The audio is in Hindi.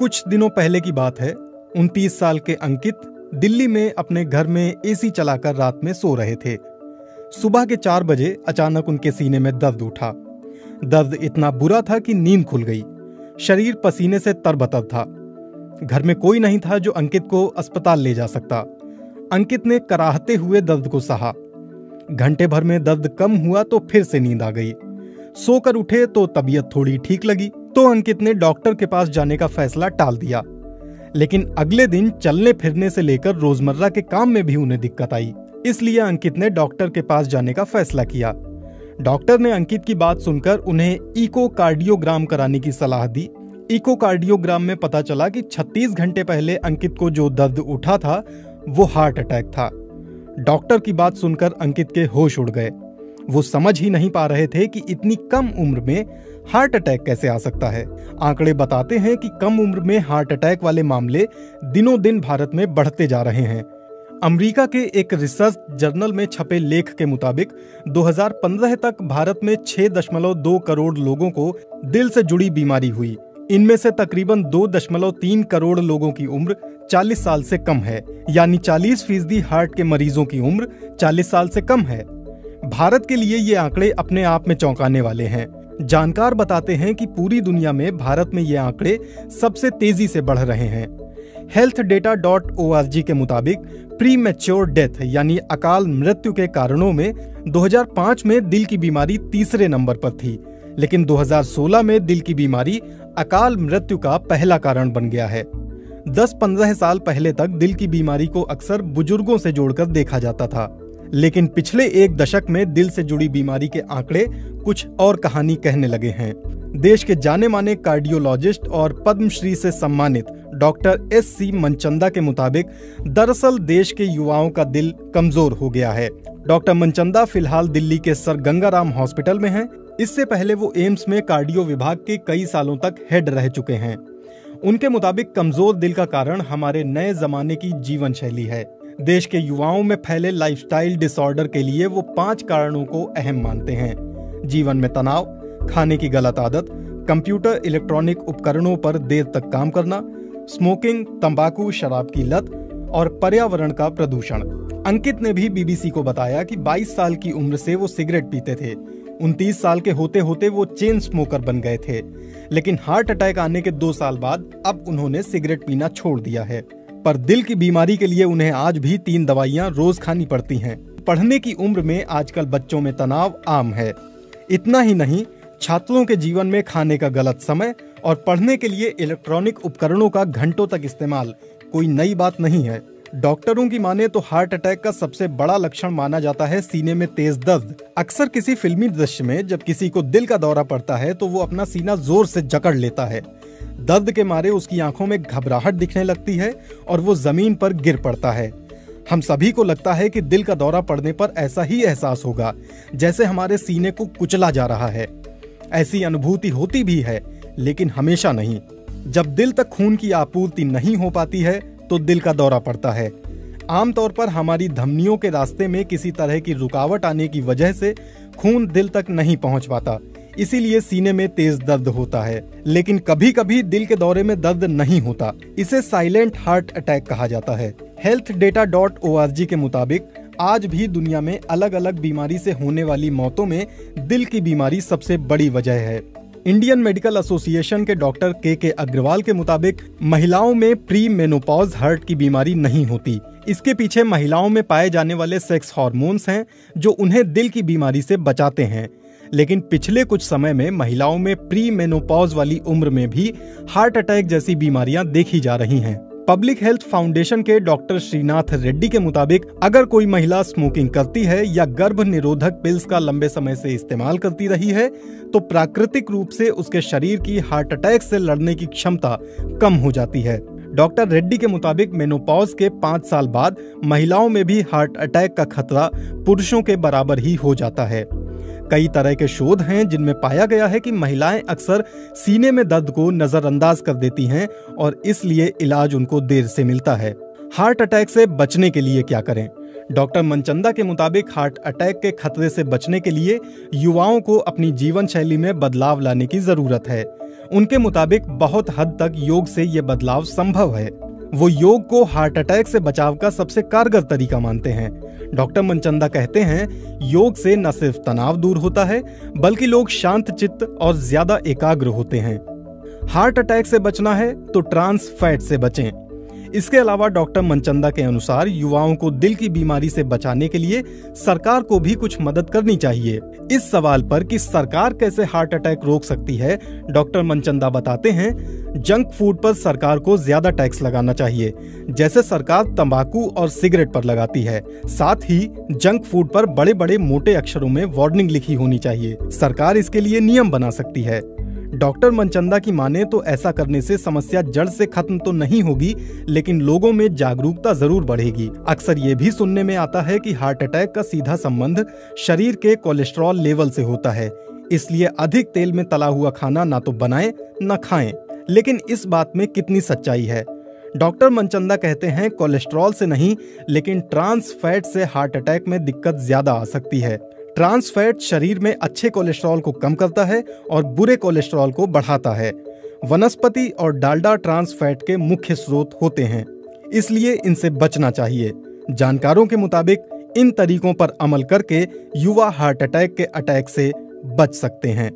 कुछ दिनों पहले की बात है। 29 साल के अंकित दिल्ली में अपने घर में एसी चलाकर रात में सो रहे थे। सुबह के 4 बजे अचानक उनके सीने में दर्द उठा। दर्द इतना बुरा था कि नींद खुल गई। शरीर पसीने से तरबतर था। घर में कोई नहीं था जो अंकित को अस्पताल ले जा सकता। अंकित ने कराहते हुए दर्द को सहा। घंटे भर में दर्द कम हुआ तो फिर से नींद आ गई। सोकर उठे तो तबीयत थोड़ी ठीक लगी, तो अंकित ने डॉक्टर के पास जाने का फैसला टाल दिया। लेकिन अगले दिन चलने फिरने से लेकर रोजमर्रा के काम में भी उन्हें दिक्कत आई। इसलिए अंकित ने डॉक्टर के पास जाने का फैसला किया। डॉक्टर ने अंकित की बात सुनकर उन्हें इकोकार्डियोग्राम कराने की सलाह दी। इकोकार्डियोग्राम में पता चला कि 36 घंटे पहले अंकित को जो दर्द उठा था वो हार्ट अटैक था। डॉक्टर की बात सुनकर अंकित के होश उड़ गए। वो समझ ही नहीं पा रहे थे कि इतनी कम उम्र में हार्ट अटैक कैसे आ सकता है। आंकड़े बताते हैं कि कम उम्र में हार्ट अटैक वाले मामले दिनों दिन भारत में बढ़ते जा रहे हैं। अमेरिका के एक रिसर्च जर्नल में छपे लेख के मुताबिक 2015 तक भारत में 6.2 करोड़ लोगों को दिल से जुड़ी बीमारी हुई। इनमें से तकरीबन 2.3 करोड़ लोगों की उम्र 40 साल से कम है, यानी 40% हार्ट के मरीजों की उम्र 40 साल से कम है। भारत के लिए ये आंकड़े अपने आप में चौंकाने वाले हैं। जानकार बताते हैं कि पूरी दुनिया में भारत में ये आंकड़े सबसे तेजी से बढ़ रहे हैं। healthdata.org के मुताबिक प्री मैच्योर डेथ यानी अकाल मृत्यु के कारणों में 2005 में दिल की बीमारी तीसरे नंबर पर थी, लेकिन 2016 में दिल की बीमारी अकाल मृत्यु का पहला कारण बन गया है। 10-15 साल पहले तक दिल की बीमारी को अक्सर बुजुर्गों से जोड़कर देखा जाता था, लेकिन पिछले एक दशक में दिल से जुड़ी बीमारी के आंकड़े कुछ और कहानी कहने लगे हैं। देश के जाने माने कार्डियोलॉजिस्ट और पद्मश्री से सम्मानित डॉक्टर SC मनचंदा के मुताबिक दरअसल देश के युवाओं का दिल कमजोर हो गया है। डॉक्टर मनचंदा फिलहाल दिल्ली के सर गंगाराम हॉस्पिटल में हैं। इससे पहले वो एम्स में कार्डियो विभाग के कई सालों तक हेड रह चुके हैं। उनके मुताबिक कमजोर दिल का कारण हमारे नए जमाने की जीवन शैली है। देश के युवाओं में फैले लाइफस्टाइल डिसऑर्डर के लिए वो 5 कारणों को अहम मानते हैं। जीवन में तनाव, खाने की गलत आदत, कंप्यूटर इलेक्ट्रॉनिक उपकरणों पर देर तक काम करना, स्मोकिंग, तंबाकू, शराब की लत और पर्यावरण का प्रदूषण। अंकित ने भी BBC को बताया कि 22 साल की उम्र से वो सिगरेट पीते थे। 29 साल के होते होते वो चेन स्मोकर बन गए थे, लेकिन हार्ट अटैक आने के 2 साल बाद अब उन्होंने सिगरेट पीना छोड़ दिया है। पर दिल की बीमारी के लिए उन्हें आज भी 3 दवाइयां रोज खानी पड़ती हैं। पढ़ने की उम्र में आजकल बच्चों में तनाव आम है। इतना ही नहीं, छात्रों के जीवन में खाने का गलत समय और पढ़ने के लिए इलेक्ट्रॉनिक उपकरणों का घंटों तक इस्तेमाल कोई नई बात नहीं है। डॉक्टरों की माने तो हार्ट अटैक का सबसे बड़ा लक्षण माना जाता है सीने में तेज दर्द। अक्सर किसी फिल्मी दृश्य में जब किसी को दिल का दौरा पड़ता है तो वो अपना सीना जोर से जकड़ लेता है। दर्द के मारे उसकी आंखों में घबराहट दिखने लगती है और वो जमीन पर गिर पड़ता है। हम सभी को लगता है कि दिल का दौरा पड़ने पर ऐसा ही एहसास होगा जैसे हमारे सीने को कुचला जा रहा है। ऐसी अनुभूति होती भी है, लेकिन हमेशा नहीं। जब दिल तक खून की आपूर्ति नहीं हो पाती है तो दिल का दौरा पड़ता है। आमतौर पर हमारी धमनियों के रास्ते में किसी तरह की रुकावट आने की वजह से खून दिल तक नहीं पहुंच पाता, इसीलिए सीने में तेज दर्द होता है। लेकिन कभी कभी दिल के दौरे में दर्द नहीं होता, इसे साइलेंट हार्ट अटैक कहा जाता है। healthdata.org के मुताबिक आज भी दुनिया में अलग अलग बीमारी से होने वाली मौतों में दिल की बीमारी सबसे बड़ी वजह है। इंडियन मेडिकल एसोसिएशन के डॉक्टर के अग्रवाल के मुताबिक महिलाओं में प्री मेनोपॉज हार्ट की बीमारी नहीं होती। इसके पीछे महिलाओं में पाए जाने वाले सेक्स हार्मोन्स हैं जो उन्हें दिल की बीमारी से बचाते हैं। लेकिन पिछले कुछ समय में महिलाओं में प्री मेनोपॉज वाली उम्र में भी हार्ट अटैक जैसी बीमारियां देखी जा रही हैं। पब्लिक हेल्थ फाउंडेशन के डॉक्टर श्रीनाथ रेड्डी के मुताबिक अगर कोई महिला स्मोकिंग करती है या गर्भ निरोधक पिल्स का लंबे समय से इस्तेमाल करती रही है तो प्राकृतिक रूप से उसके शरीर की हार्ट अटैक से लड़ने की क्षमता कम हो जाती है। डॉक्टर रेड्डी के मुताबिक मेनोपॉज के 5 साल बाद महिलाओं में भी हार्ट अटैक का खतरा पुरुषों के बराबर ही हो जाता है। कई तरह के शोध हैं जिनमें पाया गया है कि महिलाएं अक्सर सीने में दर्द को नजरअंदाज कर देती हैं और इसलिए इलाज उनको देर से मिलता है। हार्ट अटैक से बचने के लिए क्या करें? डॉक्टर मनचंदा के मुताबिक हार्ट अटैक के खतरे से बचने के लिए युवाओं को अपनी जीवन शैली में बदलाव लाने की जरूरत है। उनके मुताबिक बहुत हद तक योग से ये बदलाव संभव है। वो योग को हार्ट अटैक से बचाव का सबसे कारगर तरीका मानते हैं। डॉक्टर मनचंदा कहते हैं, योग से न सिर्फ तनाव दूर होता है, बल्कि लोग शांत चित्त और ज्यादा एकाग्र होते हैं। हार्ट अटैक से बचना है तो ट्रांस फैट से बचें। इसके अलावा डॉक्टर मनचंदा के अनुसार युवाओं को दिल की बीमारी से बचाने के लिए सरकार को भी कुछ मदद करनी चाहिए। इस सवाल पर कि सरकार कैसे हार्ट अटैक रोक सकती है, डॉक्टर मनचंदा बताते हैं, जंक फूड पर सरकार को ज्यादा टैक्स लगाना चाहिए, जैसे सरकार तंबाकू और सिगरेट पर लगाती है। साथ ही जंक फूड पर बड़े बड़े मोटे अक्षरों में वार्निंग लिखी होनी चाहिए। सरकार इसके लिए नियम बना सकती है। डॉक्टर मनचंदा की माने तो ऐसा करने से समस्या जड़ से खत्म तो नहीं होगी, लेकिन लोगों में जागरूकता जरूर बढ़ेगी। अक्सर ये भी सुनने में आता है कि हार्ट अटैक का सीधा संबंध शरीर के कोलेस्ट्रॉल लेवल से होता है, इसलिए अधिक तेल में तला हुआ खाना ना तो बनाएं न खाएं। लेकिन इस बात में कितनी सच्चाई है? डॉक्टर मनचंदा कहते हैं, कोलेस्ट्रॉल से नहीं, लेकिन ट्रांस फैट से हार्ट अटैक में दिक्कत ज्यादा आ सकती है। ट्रांस फैट शरीर में अच्छे कोलेस्ट्रॉल को कम करता है और बुरे कोलेस्ट्रॉल को बढ़ाता है। वनस्पति और डालडा ट्रांस फैट के मुख्य स्रोत होते हैं, इसलिए इनसे बचना चाहिए। जानकारों के मुताबिक इन तरीकों पर अमल करके युवा हार्ट अटैक के अटैक से बच सकते हैं।